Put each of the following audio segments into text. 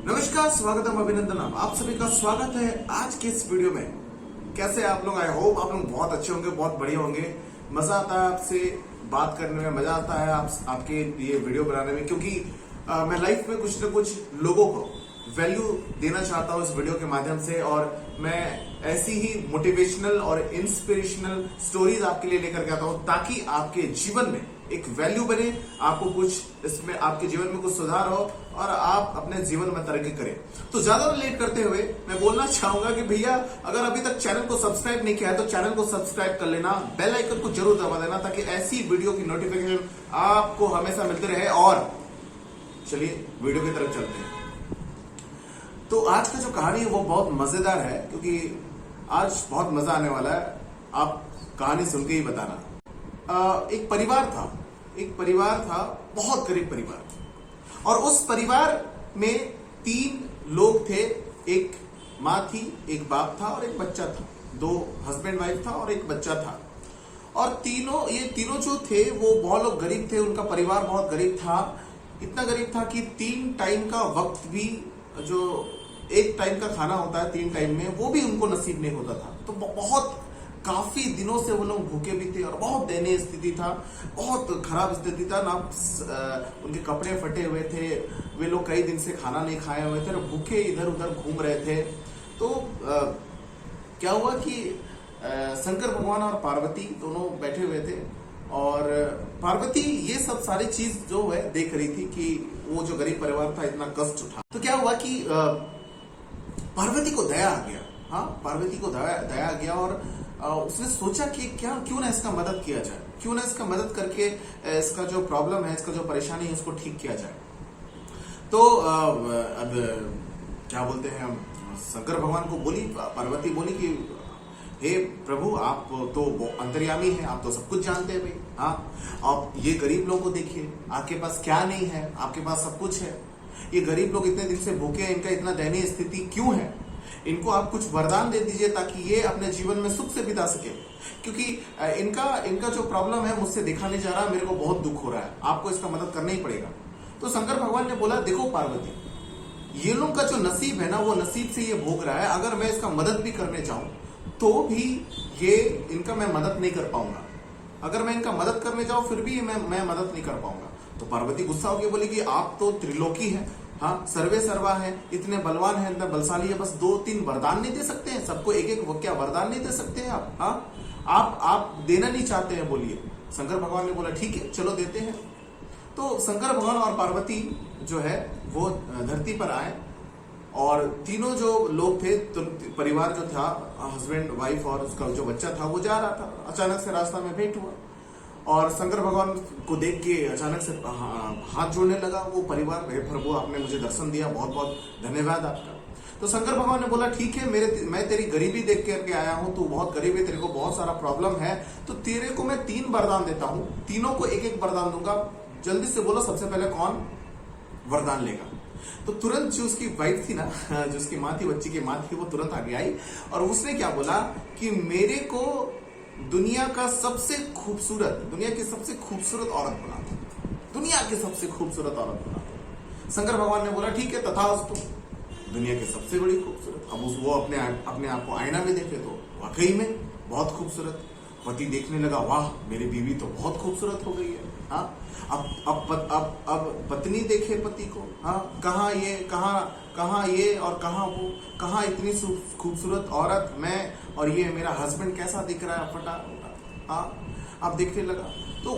नमस्कार, स्वागतम, अभिनंदन। आप सभी का स्वागत है आज के इस वीडियो में। कैसे आप लोग? आई होप आप लोग बहुत अच्छे होंगे, बहुत बढ़िया होंगे। मजा आता है आपसे बात करने में, मजा आता है आपके ये वीडियो बनाने में, क्योंकि मैं लाइफ में कुछ न कुछ लोगों को वैल्यू देना चाहता हूँ इस वीडियो के माध्यम से। और मैं ऐसी ही मोटिवेशनल और इंस्पिरेशनल स्टोरीज आपके लिए लेकर के आता हूँ, ताकि आपके जीवन में एक वैल्यू बने, आपको कुछ इसमें आपके जीवन में कुछ सुधार हो और आप अपने जीवन में तरक्की करें। तो ज्यादा लेट करते हुए मैं बोलना चाहूंगा कि भैया, अगर अभी तक चैनल को सब्सक्राइब नहीं किया है तो चैनल को सब्सक्राइब कर लेना, बेल आइकन को जरूर दबा देना, ताकि ऐसी वीडियो की नोटिफिकेशन आपको हमेशा मिलते रहे। और चलिए वीडियो की तरफ चलते हैं। तो आज का जो कहानी है वो बहुत मजेदार है, क्योंकि आज बहुत मजा आने वाला है। आप कहानी सुन के ही बताना। एक परिवार था, बहुत गरीब परिवार, और उस परिवार में 3 लोग थे। एक माँ थी, एक बाप था और एक बच्चा था। 2 हस्बैंड वाइफ था और एक बच्चा था। और ये तीनों जो थे वो बहुत लोग गरीब थे। उनका परिवार बहुत गरीब था, इतना गरीब था कि 3 टाइम का वक्त भी, जो एक टाइम का खाना होता है 3 टाइम में, वो भी उनको नसीब नहीं होता था। तो बहुत काफी दिनों से वो लोग भूखे भी थे और बहुत दयनीय स्थिति था, बहुत खराब स्थिति था ना। उनके कपड़े फटे हुए थे, वे लोग कई दिन से खाना नहीं खाए हुए थे और भूखे इधर उधर घूम रहे थे। तो क्या हुआ कि शंकर भगवान और पार्वती दोनों बैठे हुए थे, और पार्वती ये सब सारी चीज जो है देख रही थी कि वो जो गरीब परिवार था इतना कष्ट उठा। तो क्या हुआ कि पार्वती को दया आ गया। हाँ, पार्वती को दया आ गया, और उसने सोचा कि क्यों ना इसका मदद किया जाए, क्यों ना इसका मदद करके इसका जो प्रॉब्लम है, इसका जो परेशानी है, उसको ठीक किया जाए। तो अब क्या बोलते हैं, शंकर भगवान को पार्वती बोली कि हे प्रभु, आप तो अंतर्यामी हैं, आप तो सब कुछ जानते हैं भाई। हाँ, आप ये गरीब लोगों को देखिए, आपके पास क्या नहीं है, आपके पास सब कुछ है। ये गरीब लोग इतने दिन से भूखे हैं, इनका इतना दयनीय स्थिति क्यों है? इनको आप कुछ वरदान दे दीजिए ताकि ये अपने जीवन में सुख से बिता सके, क्योंकि इनका जो प्रॉब्लम है मुझसे देखा नहीं जा रहा, मेरे को बहुत दुख हो रहा है, आपको इसका मदद करना ही पड़ेगा। तो शंकर भगवान ने बोला, देखो पार्वती, ये लोग का जो नसीब है ना, वो नसीब से ये भोग रहा है। अगर मैं इसका मदद भी करने चाहूं तो भी इनका मैं मदद नहीं कर पाऊंगा। अगर मैं इनका मदद करने जाऊं फिर भी मैं मदद नहीं कर पाऊंगा। तो पार्वती गुस्सा होकर बोली कि आप तो त्रिलोकी है, हाँ, सर्वे सर्वा है, इतने बलवान है, इतना बलशाली है, बस 2-3 वरदान नहीं दे सकते हैं सबको? एक क्या वरदान नहीं दे सकते हैं आप? हाँ, आप देना नहीं चाहते हैं, बोलिए। शंकर भगवान ने बोला ठीक है, चलो देते हैं। तो शंकर भगवान और पार्वती जो है वो धरती पर आए, और तीनों जो लोग थे, तो परिवार जो था, हस्बैंड वाइफ और उसका जो बच्चा था, वो जा रहा था। अचानक से रास्ता में भेंट हुआ, और शंकर भगवान को देख के अचानक से हाथ जोड़ने लगा वो परिवार। हे प्रभु, आपने मुझे दर्शन दिया, बहुत बहुत धन्यवाद आपका। तो शंकर भगवान ने बोला ठीक है, मैं तेरी गरीबी देख करके आया हूं, तू बहुत गरीब है, तेरे को बहुत सारा प्रॉब्लम है, तो तेरे को मैं 3 वरदान देता हूं, तीनों को एक वरदान दूंगा। जल्दी से बोलो, सबसे पहले कौन वरदान लेगा? तो तुरंत जो उसकी वाइफ थी ना, जो उसकी माँ थी, बच्ची की माँ थी, वो तुरंत आगे आई, और उसने क्या बोला कि मेरे को दुनिया की सबसे खूबसूरत औरत बना दो, दुनिया की सबसे खूबसूरत औरत बना दो। शंकर भगवान ने बोला ठीक है, तथास्तु, दुनिया की सबसे बड़ी खूबसूरत। अब वो अपने आप को आईना में देखे तो वाकई में बहुत खूबसूरत। पति देखने लगा, वाह, मेरी बीवी तो बहुत खूबसूरत हो गई है। हाँ, अब पत्नी देखे पति को, हाँ, कहाँ ये और कहाँ वो, कहाँ इतनी खूबसूरत औरत, मैं और ये मेरा हस्बैंड कैसा दिख रहा है, फटा। हाँ, अब देखने लगा तो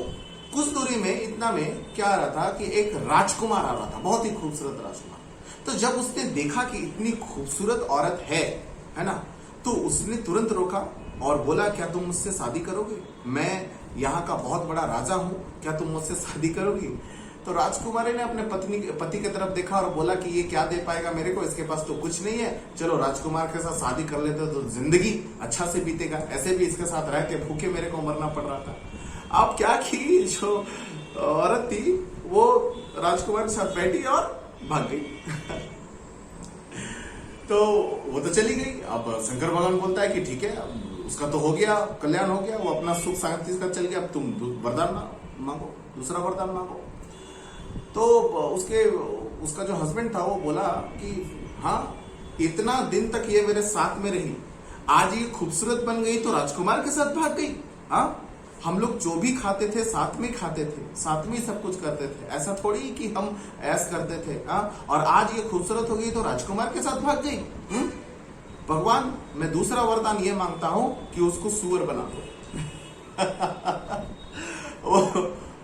कुछ दूरी में, इतना में क्या आ रहा था कि एक राजकुमार आ रहा था, बहुत ही खूबसूरत राजकुमार। तो जब उसने देखा कि इतनी खूबसूरत औरत है ना, तो उसने तुरंत रोका और बोला, क्या तुम मुझसे शादी करोगे? मैं यहाँ का बहुत बड़ा राजा हूँ, क्या तुम मुझसे शादी करोगी? तो राजकुमारी ने अपने पति की तरफ देखा और बोला कि ये क्या दे पाएगा मेरे को, इसके पास तो कुछ नहीं है, चलो राजकुमार के साथ शादी कर लेते तो जिंदगी अच्छा से बीतेगा, ऐसे भी इसके साथ रह के भूखे मेरे को मरना पड़ रहा था। अब क्या की, जो औरत थी वो राजकुमार के साथ बैठी और भाग गई। तो वो तो चली गई। अब शंकर भगवान बोलता है कि ठीक है, उसका तो हो गया, कल्याण हो गया, वो अपना सुख शांति का चल गया, अब तुम वरदान मांगो, दूसरा वरदान मांगो। तो उसके उसका जो हस्बैंड था वो बोला कि हाँ, इतना दिन तक ये मेरे साथ में रही, आज ये खूबसूरत बन गई तो राजकुमार के साथ भाग गई। हाँ, हम लोग जो भी खाते थे साथ में खाते थे, साथ में सब कुछ करते थे, ऐसा थोड़ी कि हम ऐस करते थे। हाँ, और आज ये खूबसूरत हो गई तो राजकुमार के साथ भाग गई। भगवान, मैं दूसरा वरदान ये मांगता हूं कि उसको सुअर बना दो।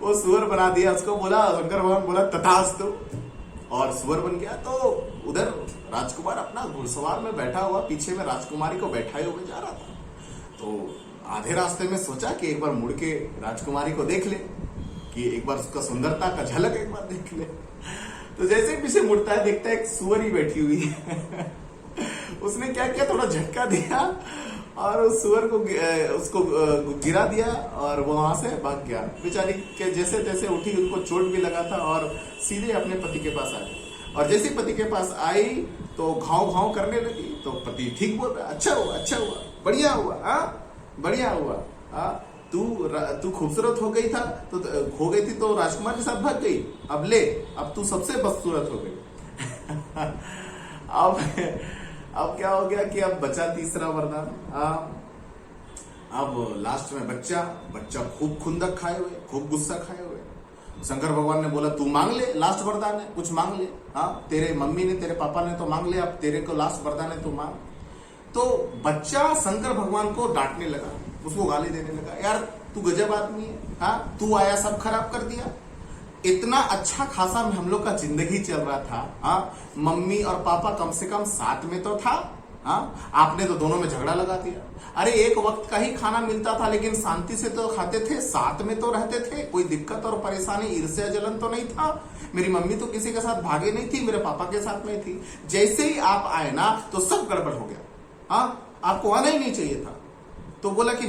वो सुअर बना दिया, उसको बोला, शंकर भगवान बोला तथास्तु, और सुअर बन गया। तो उधर राजकुमार अपना घुड़सवार में बैठा हुआ पीछे में राजकुमारी को बैठाए हुए जा रहा था। तो आधे रास्ते में सोचा कि एक बार मुड़ के राजकुमारी को देख ले, कि एक बार उसका सुंदरता का झलक एक बार देख ले। तो जैसे पीछे मुड़ता है, देखता है एक सुअर ही बैठी हुई है। उसने क्या किया, थोड़ा झटका दिया और उस सुअर को उसको गिरा दिया और वो वहां से भाग गया। बेचारी के जैसे तैसे उठी, उनको चोट भी लगा था और सीधे अपने पति के पास आ गई। और जैसे पति के पास आई तो घाव घाव करने लगी। तो पति ठीक बोल रहा, अच्छा हुआ, अच्छा हुआ, बढ़िया हुआ, बढ़िया हुआ। तू खूबसूरत हो गई थी तो राजकुमार के साथ भाग गई, अब ले, अब तू सबसे बदसूरत हो गई। अब क्या हो गया कि अब बचा तीसरा वरदान। अब लास्ट में बच्चा खूब खुंदक खाए हुए, खूब गुस्सा खाए हुए। शंकर भगवान ने बोला तू मांग ले, लास्ट वरदान है, कुछ मांग ले। हाँ, तेरे मम्मी ने, तेरे पापा ने तो मांग ले, अब तेरे को लास्ट वरदान है, तू मांग। तो बच्चा शंकर भगवान को डांटने लगा, उसको गाली देने लगा, यार तू गजब आदमी है, हाँ, तू आया सब खराब कर दिया। इतना अच्छा खासा हम लोग का जिंदगी चल रहा था। हाँ, मम्मी और पापा कम से कम साथ में तो था। हाँ, आपने तो दोनों में झगड़ा लगा दिया। अरे एक वक्त का ही खाना मिलता था लेकिन शांति से तो खाते थे, साथ में तो रहते थे, कोई दिक्कत और परेशानी, ईर्ष्या जलन तो नहीं था। मेरी मम्मी तो किसी के साथ भागे नहीं थी, मेरे पापा के साथ में थी। जैसे ही आप आए ना तो सब गड़बड़ हो गया। हाँ, आपको आना ही नहीं चाहिए था। तो बोला कि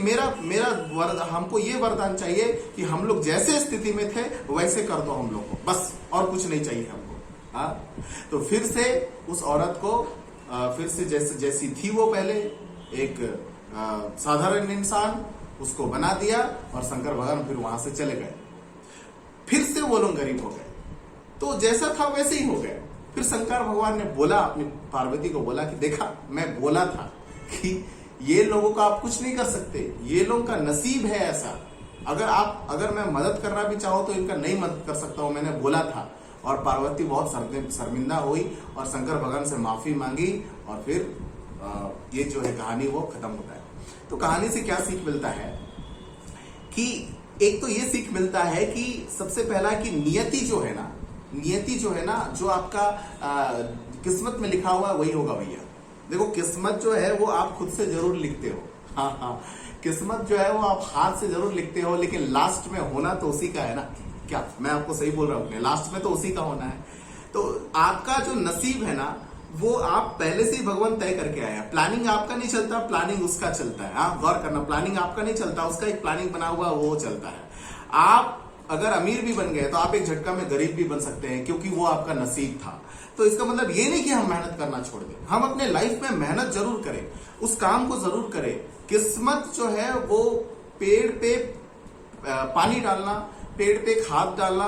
हमको ये वरदान चाहिए कि हम लोग जैसे स्थिति में थे वैसे कर दो हम लोग को, बस, और कुछ नहीं चाहिए हमको। हाँ, तो फिर से उस औरत को फिर से जैसी थी वो पहले, एक साधारण इंसान, उसको बना दिया और शंकर भगवान फिर वहां से चले गए। फिर से वो लोग गरीब हो गए, तो जैसा था वैसे ही हो गए। फिर शंकर भगवान ने बोला, अपनी पार्वती को बोला कि देखा, मैं बोला था कि ये लोगों का आप कुछ नहीं कर सकते, ये लोगों का नसीब है ऐसा। अगर मैं मदद करना भी चाहूं तो इनका नहीं मदद कर सकता हूं, मैंने बोला था। और पार्वती बहुत शर्मिंदा हुई और शंकर भगवान से माफी मांगी और फिर ये जो है कहानी वो खत्म होता है। तो कहानी से क्या सीख मिलता है कि एक तो ये सीख मिलता है कि सबसे पहला कि नियति जो है ना, जो आपका किस्मत में लिखा हुआ है वही होगा भैया। देखो, किस्मत जो है वो आप खुद से जरूर लिखते हो। हाँ, किस्मत जो है वो आप हाथ से जरूर लिखते हो, लेकिन लास्ट में होना तो उसी का है ना। क्या मैं आपको सही बोल रहा हूँ? लास्ट में तो उसी का होना है। तो आपका जो नसीब है ना, वो आप पहले से ही भगवान तय करके आए हैं। प्लानिंग आपका नहीं चलता, प्लानिंग उसका चलता है। आप गौर करना, प्लानिंग आपका नहीं चलता, उसका एक प्लानिंग बना हुआ वो चलता है। आप अगर अमीर भी बन गए तो आप एक झटका में गरीब भी बन सकते हैं, क्योंकि वो आपका नसीब था। तो इसका मतलब ये नहीं कि हम मेहनत करना छोड़ दें, हम अपने लाइफ में मेहनत जरूर करें, उस काम को जरूर करें। किस्मत जो है वो पेड़ पे पानी डालना, पेड़ पे खाद डालना,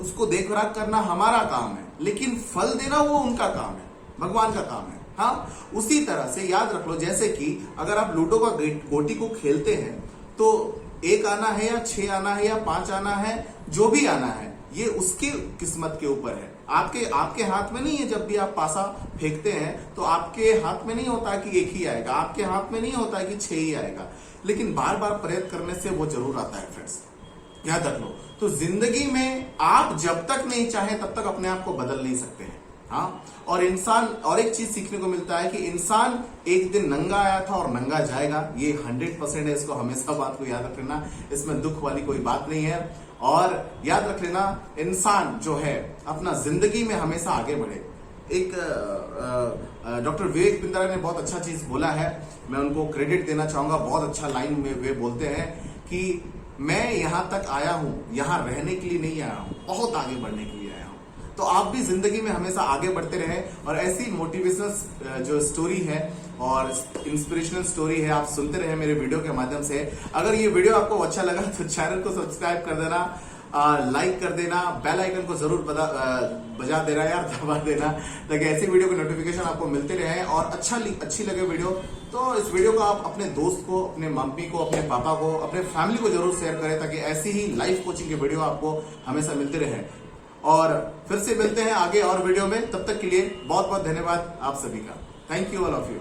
उसको देखभाल करना हमारा काम है, लेकिन फल देना वो उनका काम है, भगवान का काम है। हाँ, उसी तरह से याद रख लो, जैसे कि अगर आप लूडो का गोटी को खेलते हैं तो 1 आना है या 6 आना है या 5 आना है, जो भी आना है, ये उसकी किस्मत के ऊपर है। आपके हाथ में नहीं है। जब भी आप पासा फेंकते हैं तो आपके हाथ में नहीं होता कि 1 ही आएगा, आपके हाथ में नहीं होता कि 6 ही आएगा, लेकिन बार बार प्रयत्न करने से वो जरूर आता है फ्रेंड्स, याद रख लो। तो जिंदगी में आप जब तक नहीं चाहे तब तक अपने आप को बदल नहीं सकते हैं। हाँ, और एक चीज सीखने को मिलता है कि इंसान एक दिन नंगा आया था और नंगा जाएगा, ये 100% है। इसको हमेशा बात को याद रख लेना, इसमें दुख वाली कोई बात नहीं है। और याद रख लेना, इंसान जो है अपना जिंदगी में हमेशा आगे बढ़े। एक डॉक्टर विवेक बिंद्रा ने बहुत अच्छा चीज बोला है, मैं उनको क्रेडिट देना चाहूंगा। बहुत अच्छा लाइन में वे बोलते हैं कि मैं यहां तक आया हूं, यहां रहने के लिए नहीं आया हूं, बहुत आगे बढ़ने के लिए आया हूं। तो आप भी जिंदगी में हमेशा आगे बढ़ते रहे और ऐसी मोटिवेशनल जो स्टोरी है और इंस्पिरेशनल स्टोरी है आप सुनते रहे मेरे वीडियो के माध्यम से। अगर ये वीडियो आपको अच्छा लगा तो चैनल को सब्सक्राइब कर देना लाइक कर देना, बेल आइकन को जरूर बजा देना यार, दबा देना, ताकि ऐसी वीडियो के नोटिफिकेशन आपको मिलते रहे। और अच्छी लगे वीडियो तो इस वीडियो को आप अपने दोस्त को, अपने मम्मी को, अपने पापा को, अपने फैमिली को जरूर शेयर करें, ताकि ऐसी ही लाइफ कोचिंग की वीडियो आपको हमेशा मिलते रहे। और फिर से मिलते हैं आगे और वीडियो में, तब तक के लिए बहुत बहुत धन्यवाद आप सभी का। Thank you all of you.